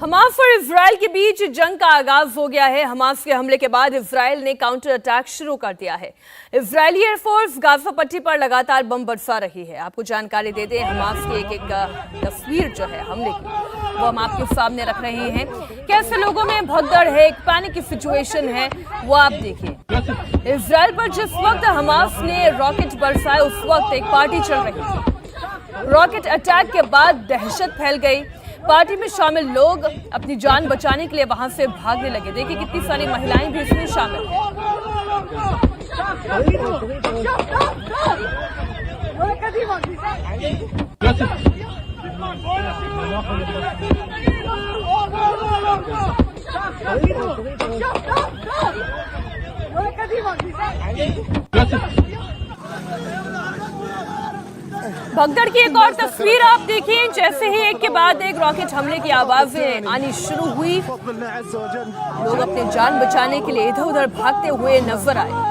Hamas और Israel के बीच जंग का आगाज हो गया है। हमास के हमले के बाद इजराइल ने काउंटर अटैक शुरू कर दिया है। इजरायली एयरफोर्स गाजा पट्टी पर लगातार बम बरसा रही है। आपको जानकारी दे दें, हमास की एक तस्वीर जो है हमले की वो हम आपके सामने रख रहे हैं। कैसे लोगों में भगदड़ है, एक पैनिक की सिचुएशन है, वो आप देखिए। इजराइल पर जिस वक्त हमास ने रॉकेट बरसाए उस वक्त एक पार्टी चल रही थी। रॉकेट अटैक के बाद दहशत फैल गई। पार्टी में शामिल लोग अपनी जान बचाने के लिए वहां से भागने लगे। देखिए कितनी सारी महिलाएं भी इसमें शामिल हैं। भगदड़ की एक और तस्वीर आप देखिए। जैसे ही एक के बाद एक रॉकेट हमले की आवाजें आनी शुरू हुई, लोग अपनी जान बचाने के लिए इधर उधर भागते हुए नजर आए।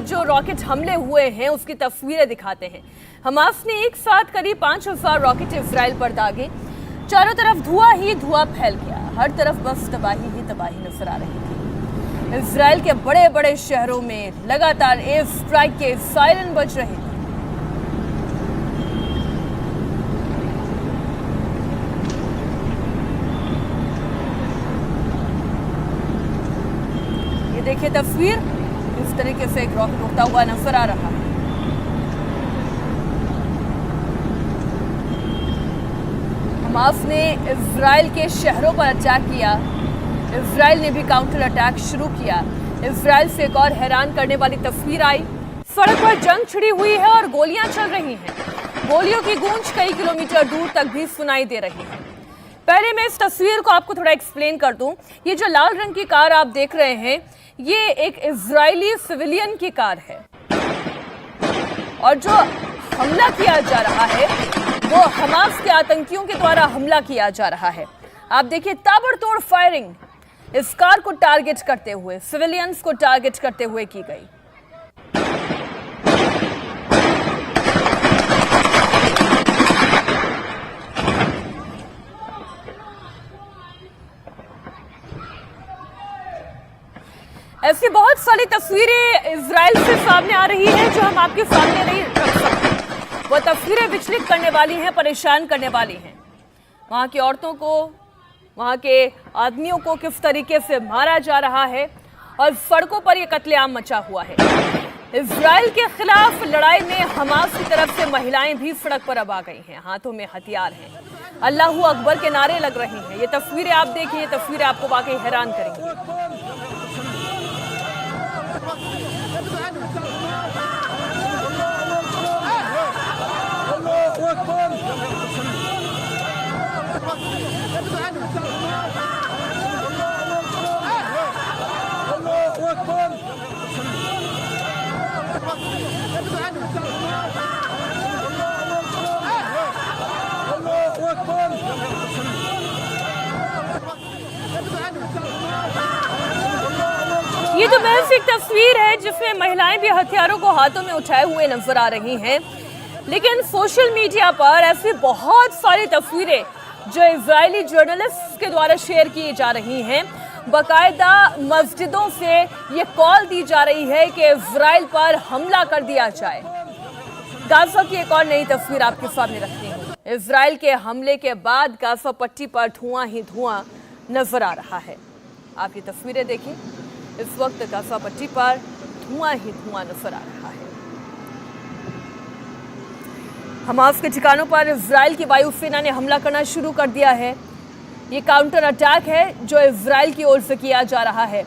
जो रॉकेट हमले हुए हैं उसकी तस्वीरें दिखाते हैं। हमास ने एक साथ करीब 5000 रॉकेट इजराइल पर दागे। चारों तरफ धुआं ही धुआं फैल गया। हर तरफ बस तबाही ही तबाही नजर आ रही थी। इजराइल के बड़े बड़े शहरों में लगातार एयर स्ट्राइक के सायरन बज रहे थे। ये देखिए तस्वीर, इस तरीके से एक रॉकेट उड़ता हुआ नजर आ रहा है। हमास ने इजराइल के शहरों पर अटैक किया। इजराइल ने भी काउंटर अटैक शुरू किया। इजराइल से एक और हैरान करने वाली तस्वीर आई। सड़क पर जंग छिड़ी हुई है और गोलियां चल रही हैं। गोलियों की गूंज कई किलोमीटर दूर तक भी सुनाई दे रही है। पहले मैं इस तस्वीर को आपको थोड़ा एक्सप्लेन कर दूं। ये जो लाल रंग की कार आप देख रहे हैं, ये एक इजरायली सिविलियन की कार है और जो हमला किया जा रहा है वो हमास के आतंकियों के द्वारा हमला किया जा रहा है। आप देखिए ताबड़तोड़ फायरिंग इस कार को टारगेट करते हुए, सिविलियंस को टारगेट करते हुए की गई। ऐसी बहुत सारी तस्वीरें इजराइल से सामने आ रही हैं जो हम आपके सामने नहीं रख सकते। वो तस्वीरें विचलित करने वाली हैं, परेशान करने वाली हैं। वहां की औरतों को, वहां के आदमियों को किस तरीके से मारा जा रहा है और सड़कों पर यह कत्लेआम मचा हुआ है। इजराइल के खिलाफ लड़ाई में हमास की तरफ से महिलाएं भी सड़क पर अब आ गई हैं। हाथों में हथियार हैं, अल्लाहू अकबर के नारे लग रहे हैं। ये तस्वीरें आप देखिए, ये तस्वीरें आपको वाकई हैरान करेंगी। ये तो महज एक तस्वीर है जिसमें महिलाएं भी हथियारों को हाथों में उठाए हुए नजर आ रही हैं, लेकिन सोशल मीडिया पर ऐसी बहुत सारी तस्वीरें जो इजरायली जर्नलिस्ट के द्वारा शेयर की जा रही हैं। बाकायदा मस्जिदों से ये कॉल दी जा रही है कि इजराइल पर हमला कर दिया जाए। गाजा की एक और नई तस्वीर आपके सामने रखती हूँ। इजराइल के हमले के बाद गाजा पट्टी पर धुआं ही धुआं नजर आ रहा है। आप ये तस्वीरें देखिए, इस वक्त गाजा पट्टी पर धुआं ही धुआं नजर आ रहा है। हमास के ठिकानों पर इजराइल की वायुसेना ने हमला करना शुरू कर दिया है। ये काउंटर अटैक है जो इजराइल की ओर से किया जा रहा है।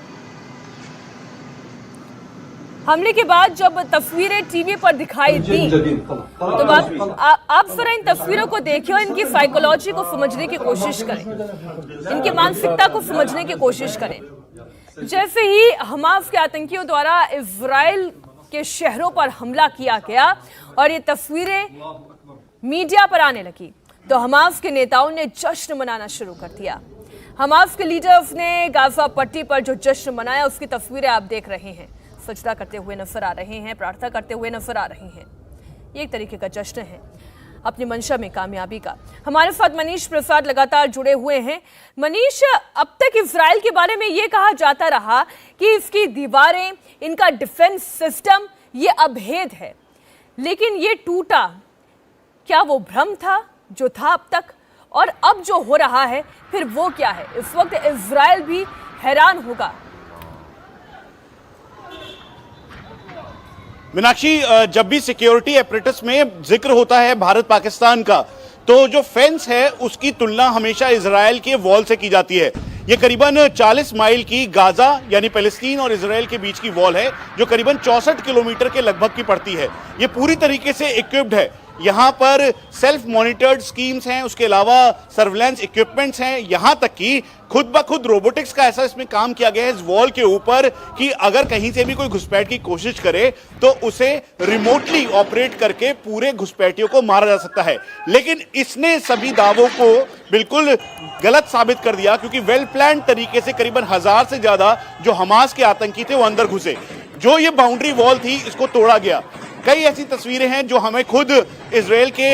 हमले के बाद जब तस्वीरें टीवी पर दिखाई दी तो आप जरा इन तस्वीरों को देखिए और इनकी साइकोलॉजी को समझने की कोशिश करें, इनकी मानसिकता को समझने की कोशिश करें। जैसे ही हमास के आतंकियों द्वारा इजराइल के शहरों पर हमला किया गया और ये तस्वीरें मीडिया पर आने लगी तो हमास के नेताओं ने जश्न मनाना शुरू कर दिया। हमास के लीडर्स ने गाजा पट्टी पर जो जश्न मनाया उसकी तस्वीरें आप देख रहे हैं। सजदा करते हुए नजर आ रहे हैं, प्रार्थना करते हुए नजर आ रहे हैं। ये एक तरीके का जश्न है अपनी मंशा में कामयाबी का। हमारे साथ मनीष प्रसाद लगातार जुड़े हुए हैं। मनीष, अब तक इजराइल के बारे में ये कहा जाता रहा कि इसकी दीवारें, इनका डिफेंस सिस्टम ये अभेद है, लेकिन ये टूटा। क्या वो भ्रम था जो था अब तक, और अब जो हो रहा है फिर वो क्या है? इस वक्त इजराइल भी हैरान होगा। मीनाक्षी, जब भी सिक्योरिटी एपरेटस में जिक्र होता है भारत पाकिस्तान का, तो जो फेंस है उसकी तुलना हमेशा इजराइल के वॉल से की जाती है। ये करीबन 40 माइल की गाजा यानी पैलेस्टीन और इजराइल के बीच की वॉल है, जो करीबन 64 किलोमीटर के लगभग की पड़ती है। ये पूरी तरीके से इक्विप्ड है। यहाँ पर सेल्फ मॉनिटर्ड स्कीम्स हैं, उसके अलावा सर्विलेंस इक्विपमेंट्स हैं, यहाँ तक कि खुद ब खुद रोबोटिक्स का ऐसा इसमें काम किया गया है इस वॉल के ऊपर कि अगर कहीं से भी कोई घुसपैठ की कोशिश करे तो उसे रिमोटली ऑपरेट करके पूरे घुसपैठियों को मारा जा सकता है। लेकिन इसने सभी दावों को बिल्कुल गलत साबित कर दिया, क्योंकि वेल प्लान तरीके से करीबन 1000 से ज्यादा जो हमास के आतंकी थे वो अंदर घुसे। जो ये बाउंड्री वॉल थी इसको तोड़ा गया। कई ऐसी तस्वीरें हैं जो हमें खुद इजराइल के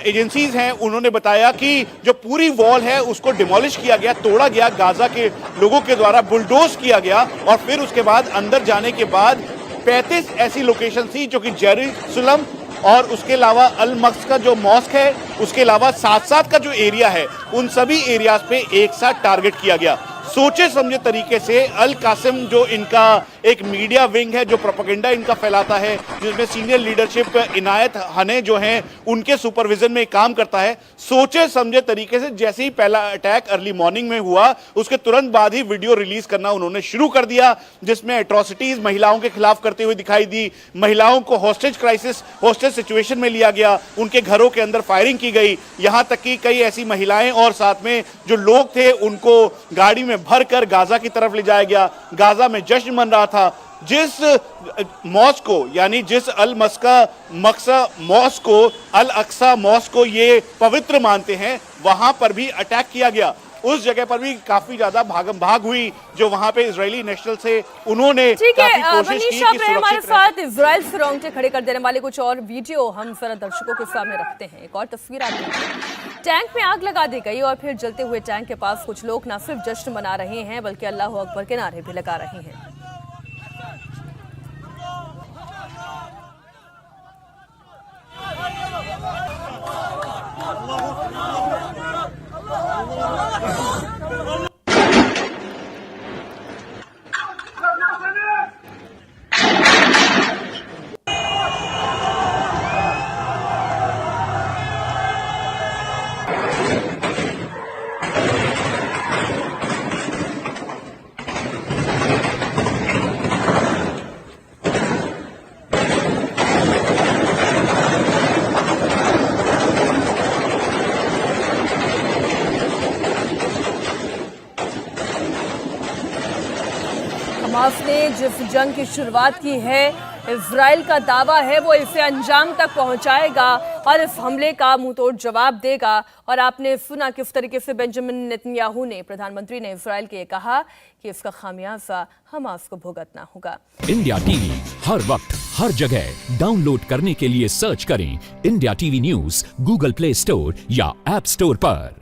एजेंसीज हैं उन्होंने बताया कि जो पूरी वॉल है उसको डिमोलिश किया गया, तोड़ा गया, गाजा के लोगों के द्वारा बुलडोज किया गया। और फिर उसके बाद अंदर जाने के बाद 35 ऐसी लोकेशन थी जो कि जेरूसलम और उसके अलावा अल मक्स का जो मॉस्क है, उसके अलावा साथ का जो एरिया है, उन सभी एरियाज पे एक साथ टारगेट किया गया। सोचे समझे तरीके से अल कासिम जो इनका एक मीडिया विंग है जो प्रोपेगेंडा इनका फैलाता है, जिसमें सीनियर लीडरशिप इनायत हने जो हैं उनके सुपरविजन में काम करता है, सोचे समझे तरीके से जैसे ही पहला अटैक अर्ली मॉर्निंग में हुआ उसके तुरंत बाद ही वीडियो रिलीज करना उन्होंने शुरू कर दिया, जिसमें एट्रोसिटीज महिलाओं के खिलाफ करते हुए दिखाई दी। महिलाओं को हॉस्टेज सिचुएशन में लिया गया, उनके घरों के अंदर फायरिंग की गई। यहां तक कि कई ऐसी महिलाएं और साथ में जो लोग थे उनको गाड़ी में भरकर गाजा की तरफ ले जाया गया। गाजा में जश्न मन रहा था। जिस मॉस्क को यानी जिस अल मक्सा मॉस्क को, अल अक्सा मॉस्क को ये पवित्र मानते हैं, वहां पर भी अटैक किया गया। उस जगह पर भी काफी ज्यादा भागम भाग हुई जो वहां पे इजरायली नेशनल से उन्होंने काफी कोशिश की कि हमारे साथ इजराइल से रोंगटे खड़े कर देने वाले कुछ और वीडियो हम जरा दर्शकों के सामने रखते हैं। एक और तस्वीर आती है, टैंक में आग लगा दी गई और फिर जलते हुए टैंक के पास कुछ लोग न सिर्फ जश्न मना रहे हैं बल्कि अल्लाह अकबर के नारे भी लगा रहे हैं। हमास ने जिस जंग की शुरुआत की है, इजराइल का दावा है वो इसे अंजाम तक पहुंचाएगा और इस हमले का मुंहतोड़ जवाब देगा। और आपने सुना किस तरीके से बेंजामिन नेतन्याहू ने, प्रधानमंत्री ने इजराइल के कहा कि इसका खामियाजा हमास को भुगतना होगा। इंडिया टीवी हर वक्त हर जगह डाउनलोड करने के लिए सर्च करें India TV news Google play store या ऐप स्टोर पर।